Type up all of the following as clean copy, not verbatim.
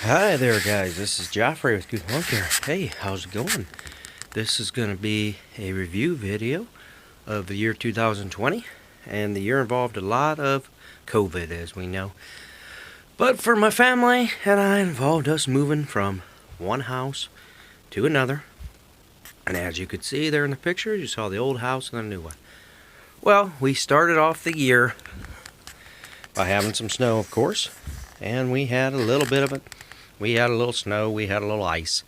Hi there, guys. This is Joffrey with Good Home Care. Hey, how's it going? This is going to be a review video of the year 2020, and the year involved a lot of COVID, as we know. But for my family and I, involved us moving from one house to another. And as you could see there in the picture, you saw the old house and the new one. Well, we started off the year by having some snow, of course, and we had a little bit of it. We had a little snow, we had a little ice.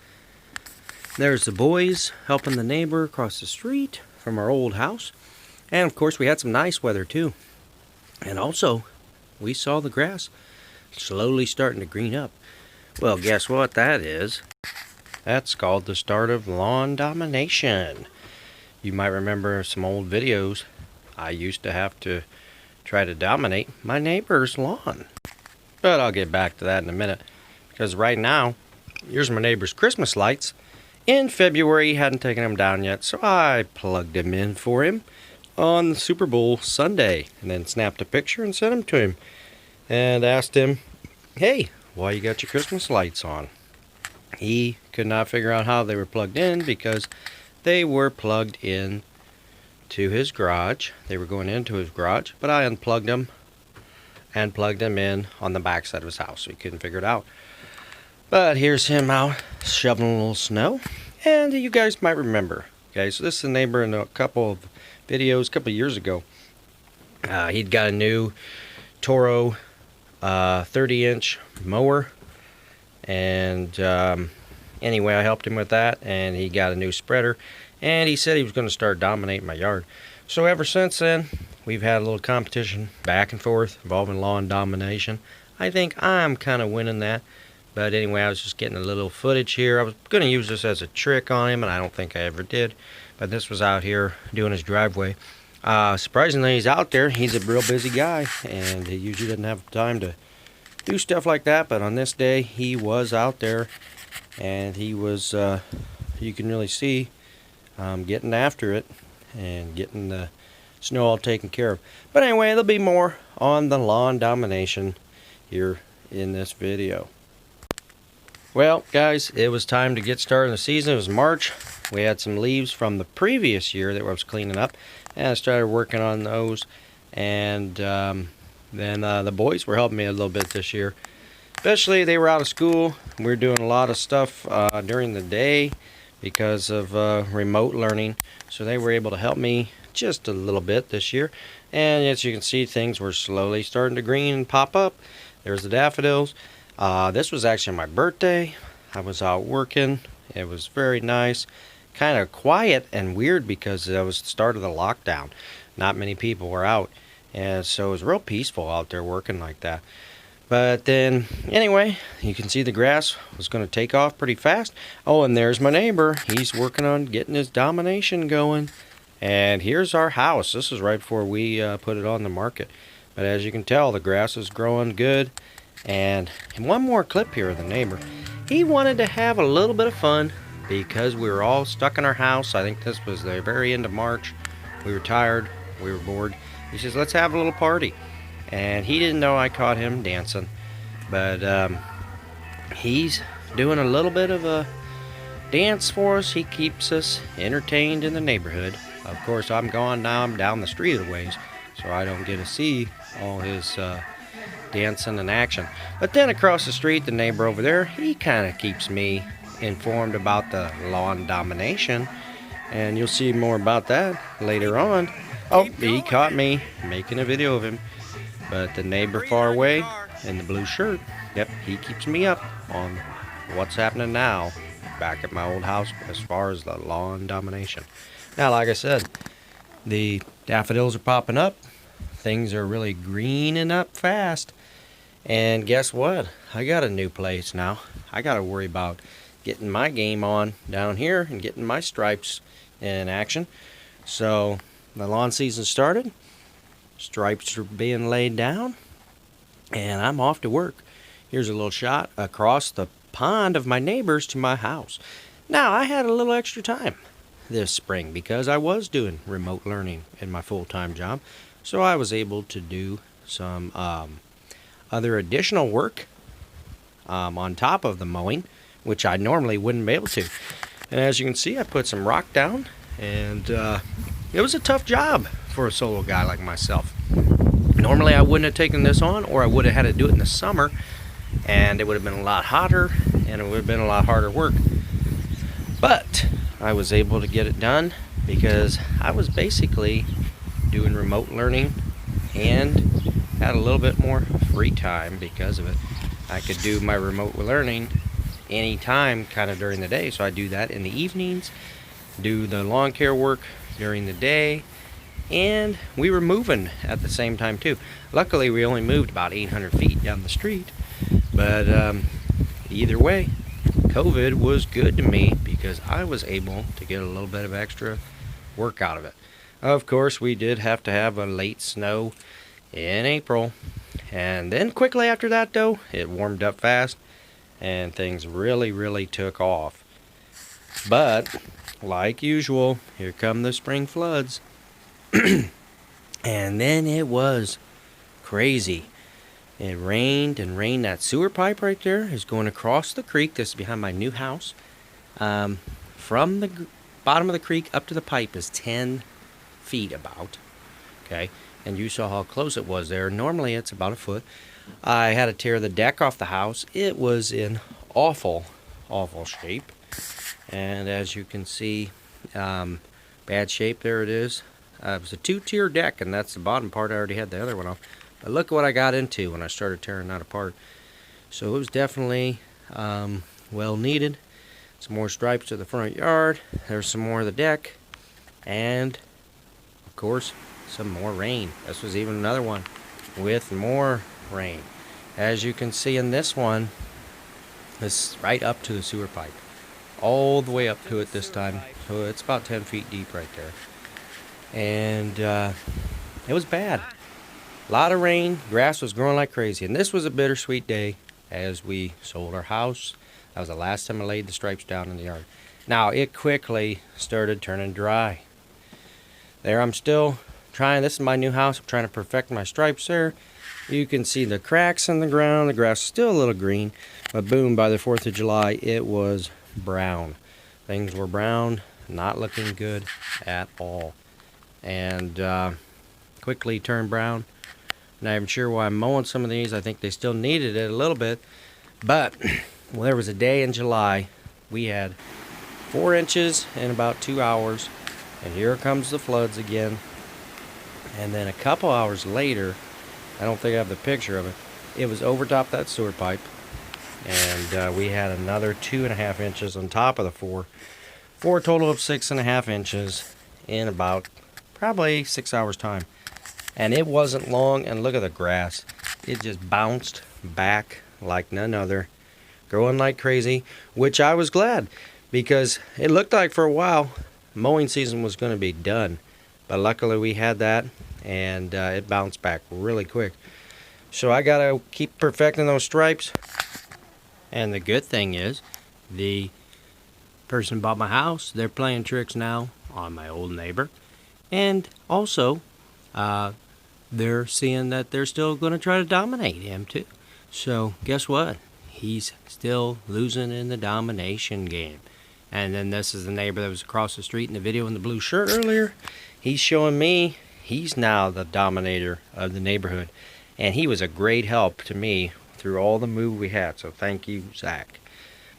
There's the boys helping the neighbor across the street from our old house. And of course we had some nice weather too. And also, we saw the grass slowly starting to green up. Well, guess what that is? That's called the start of lawn domination. You might remember some old videos. I used to have to try to dominate my neighbor's lawn. But I'll get back to that in a minute. Because right now, here's my neighbor's Christmas lights. In February, he hadn't taken them down yet, so I plugged them in for him on the Super Bowl Sunday. And then snapped a picture and sent them to him. And asked him, hey, why you got your Christmas lights on? He could not figure out how they were plugged in because they were plugged in to his garage. They were going into his garage, but I unplugged them and plugged them in on the back side of his house, so he couldn't figure it out. But here's him out shoveling a little snow, and you guys might remember. Okay, so this is a neighbor in a couple of videos a couple of years ago. He'd got a new Toro 30-inch mower, and anyway, I helped him with that, and he got a new spreader, and he said he was going to start dominating my yard. So ever since then, we've had a little competition back and forth involving lawn domination. I think I'm kind of winning that. But anyway, I was just getting a little footage here. I was going to use this as a trick on him, and I don't think I ever did. But this was out here doing his driveway. Surprisingly, he's out there. He's a real busy guy, and he usually doesn't have time to do stuff like that. But on this day, he was out there, and he was, you can really see, getting after it and getting the snow all taken care of. But anyway, there'll be more on the lawn domination here in this video. Well, guys, it was time to get started in the season. It was March. We had some leaves from the previous year that I was cleaning up, and I started working on those. And then the boys were helping me a little bit this year. Especially, they were out of school. We were doing a lot of stuff during the day because of remote learning. So they were able to help me just a little bit this year. And as you can see, things were slowly starting to green and pop up. There's the daffodils. This was actually my birthday. I was out working. It was very nice. Kind of quiet and weird because it was the start of the lockdown. Not many people were out. And so it was real peaceful out there working like that. But then, anyway, you can see the grass was going to take off pretty fast. Oh, and there's my neighbor. He's working on getting his domination going. And here's our house. This is right before we put it on the market. But as you can tell, the grass is growing good. And one more clip here of the neighbor. He wanted to have a little bit of fun because we were all stuck in our house. I think this was the very end of March. We were tired. We were bored. He says, let's have a little party. And he didn't know I caught him dancing. But he's doing a little bit of a dance for us. He keeps us entertained in the neighborhood. Of course, I'm gone now. I'm down the street a ways, so I don't get to see all his dancing and action. But then across the street, the neighbor over there, he kind of keeps me informed about the lawn domination, and you'll see more about that later on. Oh, he caught me making a video of him. But the neighbor far away in the blue shirt, yep, he keeps me up on what's happening now back at my old house as far as the lawn domination. Now, like I said, the daffodils are popping up. Things are really greening up fast. And guess what? I got a new place now. I got to worry about getting my game on down here and getting my stripes in action. So the lawn season started. Stripes are being laid down. And I'm off to work. Here's a little shot across the pond of my neighbors to my house. Now, I had a little extra time this spring because I was doing remote learning in my full-time job. So I was able to do some other additional work on top of the mowing, which I normally wouldn't be able to. And as you can see, I put some rock down, and it was a tough job for a solo guy like myself. Normally I wouldn't have taken this on, or I would have had to do it in the summer, and it would have been a lot hotter, and it would have been a lot harder work. But I was able to get it done because I was basically doing remote learning and had a little bit more free time because of it. I could do my remote learning anytime kind of during the day, so I do that in the evenings, do the lawn care work during the day, and we were moving at the same time too. Luckily we only moved about 800 feet down the street, but either way, COVID was good to me because I was able to get a little bit of extra work out of it. Of course, we did have to have a late snow in April, and then quickly after that though, it warmed up fast and things really took off. But like usual, here come the spring floods. And then it was crazy. It rained and rained. That sewer pipe right there is going across the creek. This is behind my new house. From the bottom of the creek up to the pipe is 10 feet about. Okay, and you saw how close it was there. Normally it's about a foot. I had to tear the deck off the house. It was in awful shape. And as you can see, bad shape. There it is. It was a 2-tier deck, and that's the bottom part. I already had the other one off. But look what I got into when I started tearing that apart. So it was definitely well needed. Some more stripes to the front yard. There's some more of the deck. And, of course, some more rain. This was even another one with more rain. As you can see in this one, it's right up to the sewer pipe. All the way up to it this time. So it's about 10 feet deep right there. And it was bad. A lot of rain. Grass was growing like crazy. And this was a bittersweet day as we sold our house. That was the last time I laid the stripes down in the yard. Now, it quickly started turning dry. There, I'm still trying. This is my new house. I'm trying to perfect my stripes there. You can see the cracks in the ground. The grass is still a little green. But boom, by the 4th of July, it was brown. Things were brown, not looking good at all. And quickly turned brown. Not even sure why I'm mowing some of these. I think they still needed it a little bit. But well, there was a day in July we had 4 inches in about 2 hours, and here comes the floods again. And then a couple hours later, I don't think I have the picture of it, it was over top that sewer pipe, and we had another 2.5 inches on top of the 4 for a total of 6.5 inches in about probably 6 hours time. And it wasn't long, and look at the grass. It just bounced back like none other, growing like crazy, which I was glad, because it looked like for a while mowing season was going to be done. But luckily we had that, and it bounced back really quick. So I got to keep perfecting those stripes. And the good thing is, the person who bought my house, they're playing tricks now on my old neighbor. And also, they're seeing that they're still going to try to dominate him too. So guess what? He's still losing in the domination game. And then this is the neighbor that was across the street in the video in the blue shirt earlier. He's showing me he's now the dominator of the neighborhood. And he was a great help to me through all the move we had. So thank you, Zach.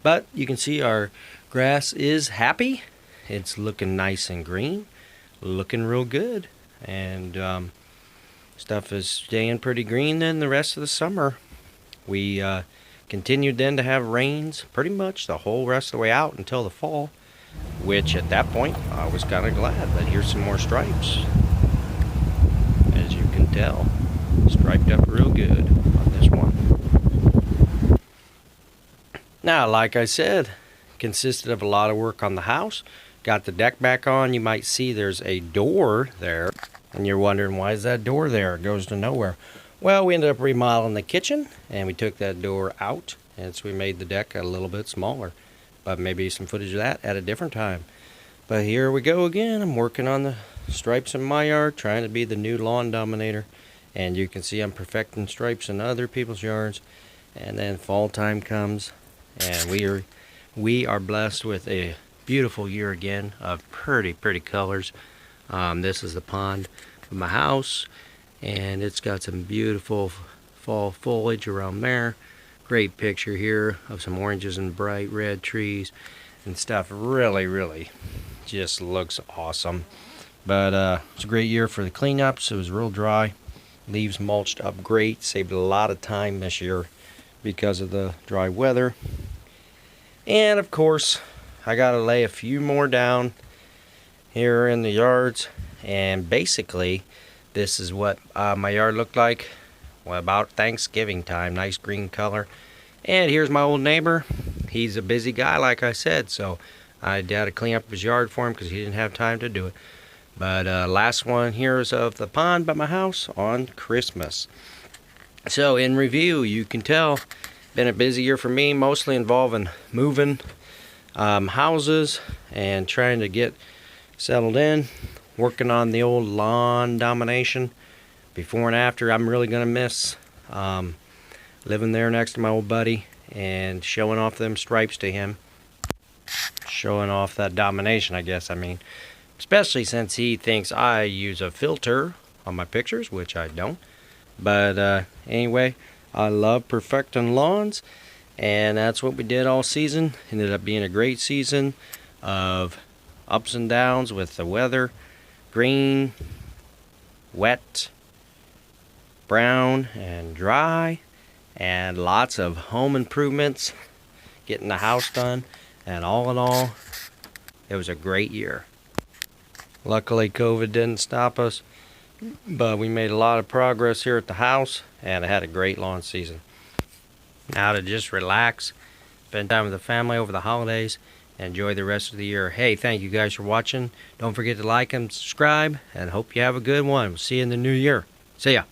But you can see our grass is happy. It's looking nice and green. Looking real good. And stuff is staying pretty green then the rest of the summer. We continued then to have rains pretty much the whole rest of the way out until the fall, which at that point I was kind of glad. But here's some more stripes. As you can tell, striped up real good on this one. Now, like I said, consisted of a lot of work on the house. Got the deck back on. You might see there's a door there, and you're wondering, why is that door there? It goes to nowhere. Well, we ended up remodeling the kitchen, and we took that door out, and so we made the deck a little bit smaller. But maybe some footage of that at a different time. But here we go again. I'm working on the stripes in my yard, trying to be the new lawn dominator. And you can see I'm perfecting stripes in other people's yards. and then fall time comes, and we are blessed with a beautiful year again of pretty colors. This is the pond of my house, and it's got some beautiful fall foliage around there. Great picture here of some oranges and bright red trees and stuff. Really just looks awesome. But it's a great year for the cleanups. It was real dry. Leaves mulched up great. Saved a lot of time this year because of the dry weather. And of course, I gotta lay a few more down here in the yards. And basically, this is what my yard looked like about Thanksgiving time. Nice green color. And here's my old neighbor. He's a busy guy, like I said, so I had to clean up his yard for him because he didn't have time to do it. But last one here is of the pond by my house on Christmas. So in review, you can tell, been a busy year for me, mostly involving moving houses and trying to get settled in, working on the old lawn domination. Before and after, I'm really going to miss living there next to my old buddy and showing off them stripes to him. Showing off that domination, I guess, I mean. Especially since he thinks I use a filter on my pictures, which I don't. But anyway, I love perfecting lawns, and that's what we did all season. Ended up being a great season of ups and downs with the weather. Green, wet, brown, and dry, and lots of home improvements, getting the house done, and all in all, it was a great year. Luckily, COVID didn't stop us, but we made a lot of progress here at the house, and I had a great lawn season. Now to just relax, spend time with the family over the holidays, and enjoy the rest of the year. Hey, thank you guys for watching. Don't forget to like and subscribe, and hope you have a good one. We'll see you in the new year. See ya.